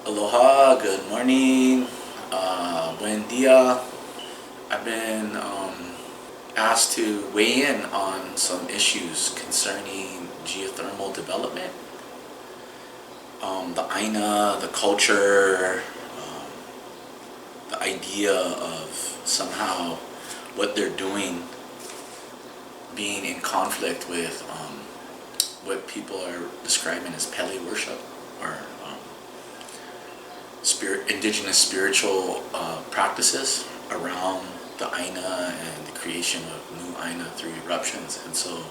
Aloha, good morning, buen dia. I've been asked to weigh in on some issues concerning geothermal development, the Aina, the culture, the idea of somehow what they're doing being in conflict with what people are describing as Pele worship, or indigenous spiritual practices around the Aina and the creation of new Aina through eruptions. And so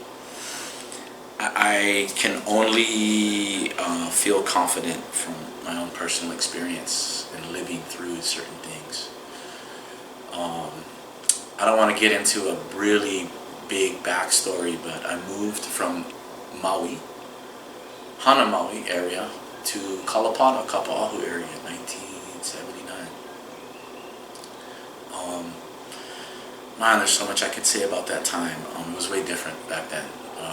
I can only feel confident from my own personal experience in living through certain things. I don't want to get into a really big backstory, but I moved from Maui, Hana Maui area, to Kalapana, Kapa'ahu area in 1979. Man, there's so much I could say about that time. It was way different back then.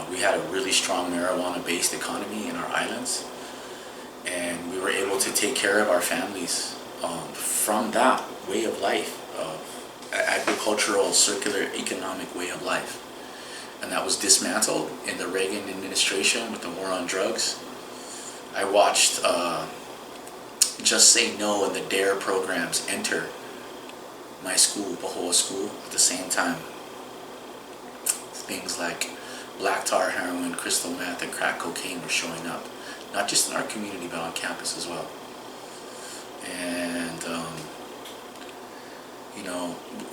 We had a really strong marijuana-based economy in our islands, and we were able to take care of our families from that way of life, of agricultural, circular, economic way of life. And that was dismantled in the Reagan administration with the war on drugs. I watched Just Say No and the DARE programs enter my school, Pahoa School, at the same time. Things like black tar, heroin, crystal meth, and crack cocaine were showing up, not just in our community, but on campus as well. And,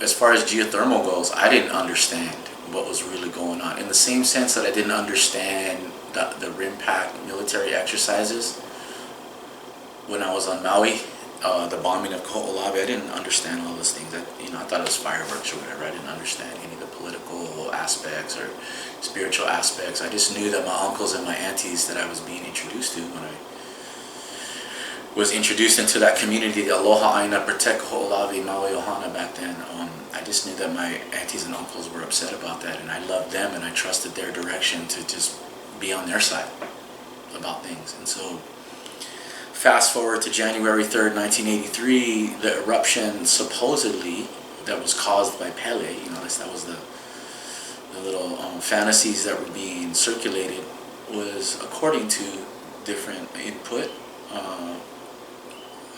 as far as geothermal goes, I didn't understand what was really going on. In the same sense that I didn't understand the RIMPAC military exercises when I was on Maui, the bombing of Ko'olawe. I didn't understand all those things. I thought it was fireworks or whatever. I didn't understand any of the political aspects or spiritual aspects. I just knew that my uncles and my aunties that I was being introduced to when I was introduced into that community, the Aloha Aina Protect Ko'olawe Maui Ohana back then. I just knew that my aunties and uncles were upset about that, and I loved them and I trusted their direction to just be on their side about things. And so fast forward to January 3rd, 1983, the eruption supposedly that was caused by Pele, that was the little fantasies that were being circulated, was according to different input,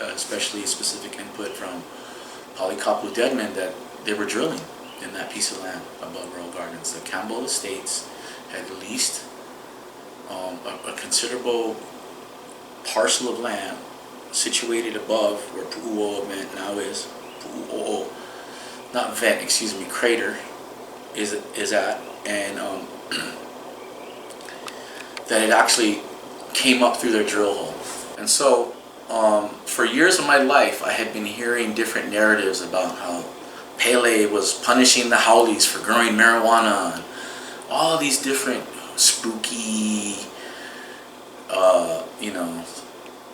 especially specific input from Palikapu Deadman, that they were drilling in that piece of land above Royal Gardens. The Campbell Estates had leased a considerable parcel of land situated above where Pu'uo'o vent now is. Pu'uo'o, not vent, excuse me, crater is at, and that it actually came up through their drill hole. And so for years of my life, I had been hearing different narratives about how Pele was punishing the Howleys for growing marijuana, and all these different spooky,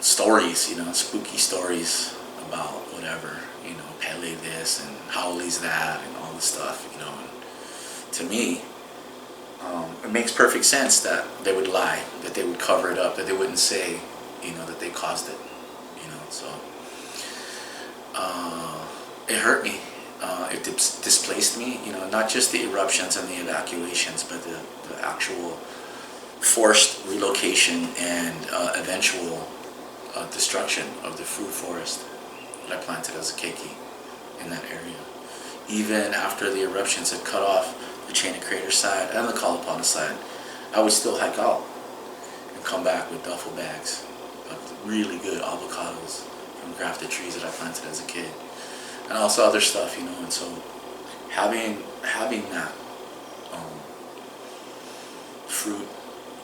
stories, spooky stories about whatever, Pele this and Howleys that and all this stuff, And to me, it makes perfect sense that they would lie, that they would cover it up, that they wouldn't say, that they caused it, so it hurt me. It displaced me, not just the eruptions and the evacuations, but the actual forced relocation and eventual destruction of the fruit forest that I planted as a keiki in that area. Even after the eruptions had cut off the Chain of Crater side and the Kalapana side, I would still hike out and come back with duffel bags of really good avocados from grafted trees that I planted as a kid, and also other stuff, and so having that fruit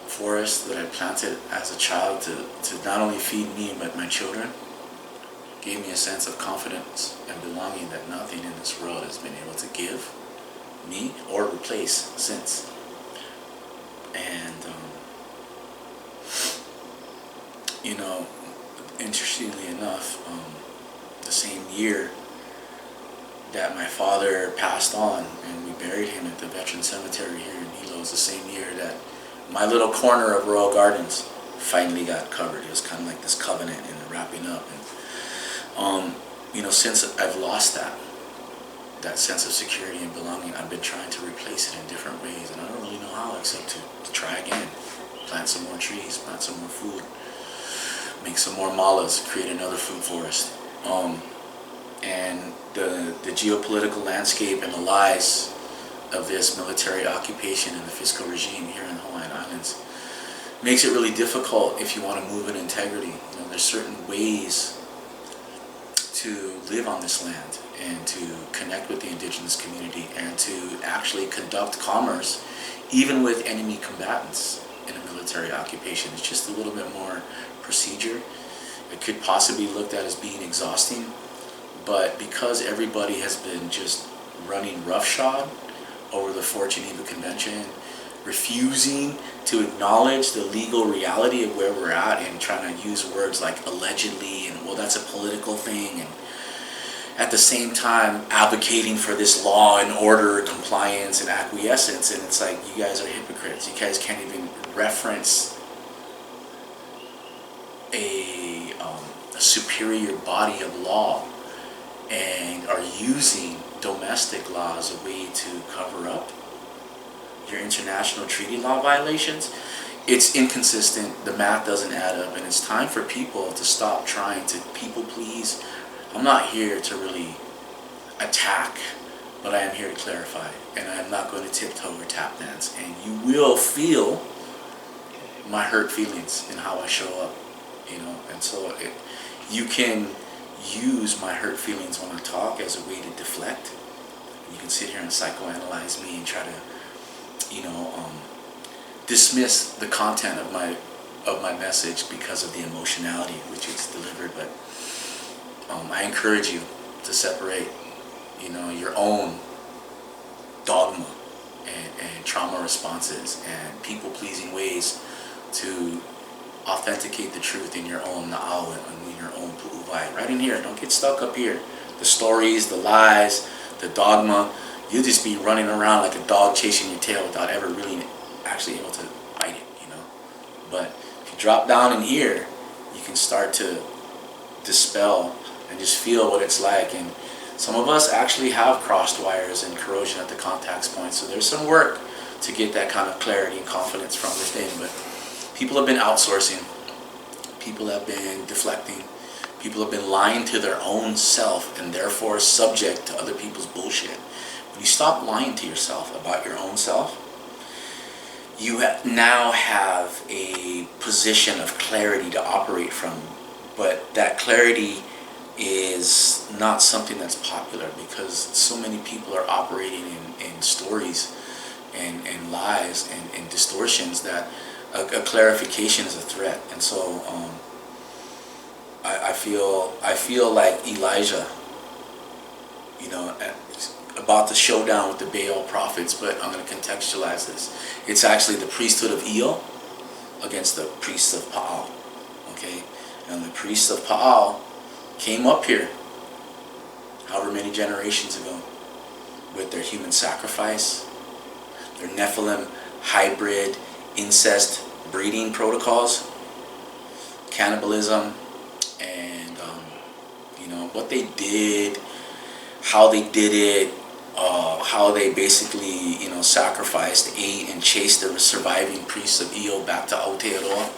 forest that I planted as a child to not only feed me but my children gave me a sense of confidence and belonging that nothing in this world has been able to give me or replace since. And interestingly enough, the same year that my father passed on and we buried him at the Veteran Cemetery here in Hilo, was the same year my little corner of Royal Gardens finally got covered. It was kind of like this covenant in the wrapping up. And since I've lost that sense of security and belonging, I've been trying to replace it in different ways, and I don't really know how except to try again. Plant some more trees, plant some more food, make some more malas, create another food forest. And the geopolitical landscape and the lies of this military occupation and the fiscal regime here in the Hawaiian Islands makes it really difficult if you want to move in integrity. There's certain ways to live on this land and to connect with the indigenous community and to actually conduct commerce even with enemy combatants in a military occupation. It's just a little bit more procedure. It could possibly be looked at as being exhausting, but because everybody has been just running roughshod over the Fort Geneva Convention, refusing to acknowledge the legal reality of where we're at and trying to use words like allegedly and, well, that's a political thing, and at the same time advocating for this law and order, compliance and acquiescence. And it's like, you guys are hypocrites. You guys can't even reference a superior body of law and are using domestic law as a way to cover up your international treaty law violations. It's inconsistent. The math doesn't add up, and it's time for people to stop trying to people please. I'm not here to really attack, but I am here to clarify, and I'm not going to tiptoe or tap dance. And you will feel my hurt feelings in how I show up, and so you can use my hurt feelings when I talk as a way to deflect. You can sit here and psychoanalyze me and try to dismiss the content of my message because of the emotionality which is delivered. But I encourage you to separate your own dogma and trauma responses and people-pleasing ways to authenticate the truth in your own na'au and in your own pu'uwai. Right in here. Don't get stuck up here. The stories, the lies, the dogma. You'll just be running around like a dog chasing your tail without ever really actually able to bite it, But if you drop down in here, you can start to dispel and just feel what it's like. And some of us actually have crossed wires and corrosion at the contacts point. So there's some work to get that kind of clarity and confidence from within. But people have been outsourcing. People have been deflecting. People have been lying to their own self and therefore subject to other people's bullshit. When you stop lying to yourself about your own self, you now have a position of clarity to operate from. But that clarity is not something that's popular because so many people are operating in stories and lies and distortions that a clarification is a threat. And so I feel like Elijah, about the showdown with the Baal prophets, but I'm going to contextualize this. It's actually the priesthood of Eo against the priests of Pa'al. Okay? And the priests of Pa'al came up here however many generations ago with their human sacrifice, their Nephilim hybrid incest breeding protocols, cannibalism, and what they did, how they did it, how they basically sacrificed, ate, and chased the surviving priests of Eo back to Aotearoa.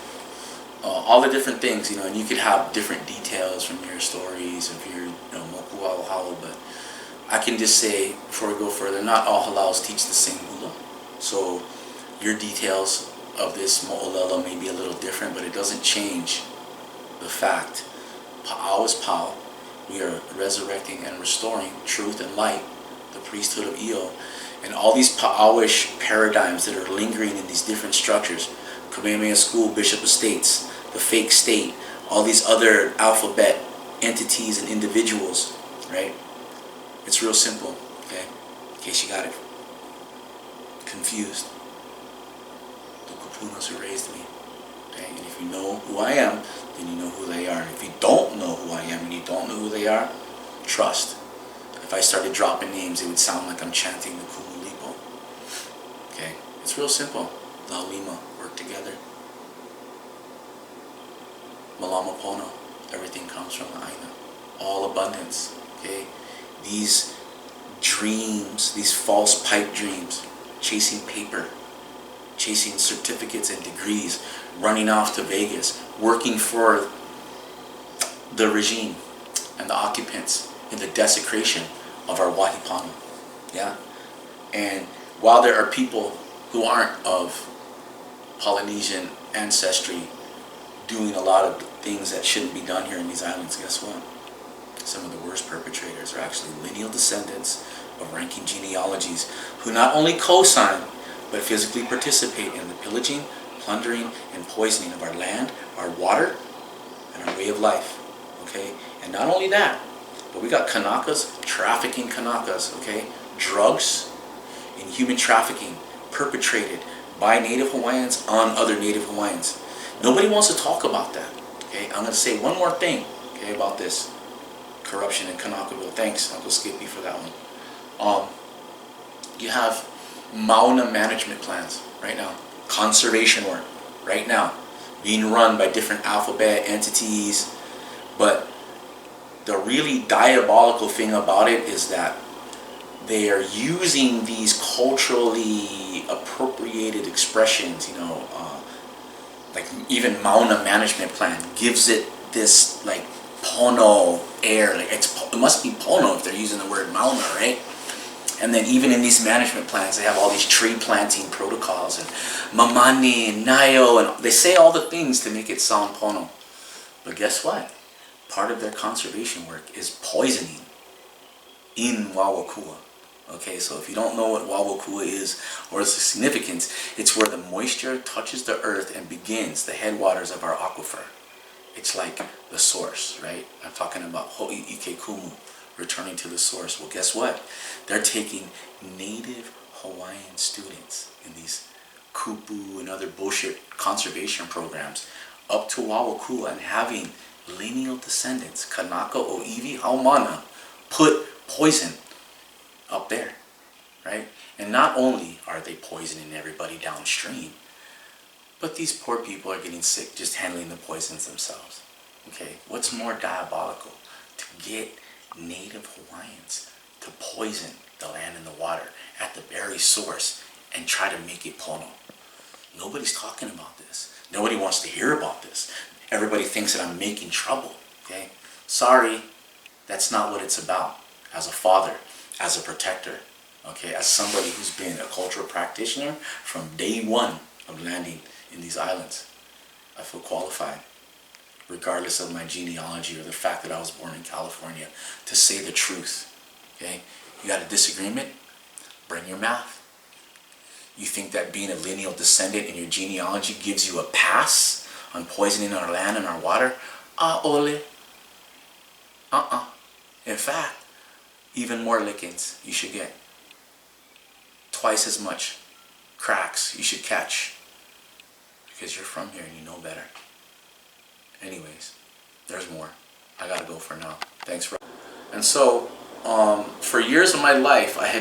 All the different things, and you could have different details from your stories if you're moku halal, but I can just say, before we go further, not all halals teach the same hula. So your details of this mo'olelo may be a little different, but it doesn't change the fact Pa'au is Pa'au. We are resurrecting and restoring truth and light, the priesthood of Eo, and all these Pa'awish paradigms that are lingering in these different structures. Kamehameha School, Bishop of States, the fake state, all these other alphabet entities and individuals, right? It's real simple, okay? In case you got it confused. The kupunas who raised me, okay? And if you know who I am, then you know who they are. And if you don't know who I am and you don't know who they are, trust. If I started dropping names, it would sound like I'm chanting the Kumulipo. Okay? It's real simple. La Lima, work together. Malama Pono, everything comes from the Aina. All abundance, okay? These dreams, these false pipe dreams, chasing paper, chasing certificates and degrees, running off to Vegas, working for the regime and the occupants in the desecration of our Wahipano. Yeah? And while there are people who aren't of Polynesian ancestry doing a lot of things that shouldn't be done here in these islands, guess what? Some of the worst perpetrators are actually lineal descendants of ranking genealogies who not only co-sign but physically participate in the pillaging, plundering, and poisoning of our land, our water, and our way of life. Okay? And not only that, but we got Kanakas trafficking Kanakas, okay? Drugs and human trafficking perpetrated by Native Hawaiians on other Native Hawaiians. Nobody wants to talk about that. Okay? I'm going to say one more thing, okay, about this corruption in Kanakaville. Thanks, Uncle Skippy, for that one. You have Mauna management plans right now, conservation work right now, being run by different alphabet entities. But the really diabolical thing about it is that they are using these culturally appropriated expressions, like even Mauna management plan gives it this like Pono air, like it must be Pono if they're using the word Mauna, right? And then even in these management plans, they have all these tree planting protocols and Mamani and Nayo, and they say all the things to make it sound Pono. But guess what? Part of their conservation work is poisoning in Wawakua. Okay, so if you don't know what Wawakua is or its significance, it's where the moisture touches the earth and begins the headwaters of our aquifer. It's like the source, right? I'm talking about Ho'ike Kumu, returning to the source. Well, guess what? They're taking Native Hawaiian students in these kupu and other bullshit conservation programs up to Wawakua and having lineal descendants, Kanaka, Oiwi, Haumana, put poison up there, right? And not only are they poisoning everybody downstream, but these poor people are getting sick just handling the poisons themselves. Okay, what's more diabolical? To get Native Hawaiians to poison the land and the water at the very source and try to make it Pono. Nobody's talking about this. Nobody wants to hear about this. Everybody thinks that I'm making trouble, okay? Sorry, that's not what it's about. As a father, as a protector, okay, as somebody who's been a cultural practitioner from day one of landing in these islands, I feel qualified, regardless of my genealogy or the fact that I was born in California, to say the truth, okay? You got a disagreement? Bring your math. You think that being a lineal descendant in your genealogy gives you a pass on poisoning our land and our water? Ole. In fact, even more lickings you should get. Twice as much cracks you should catch. Because you're from here and you know better. Anyways, there's more. I gotta go for now. Thanks for... And so, for years of my life, I had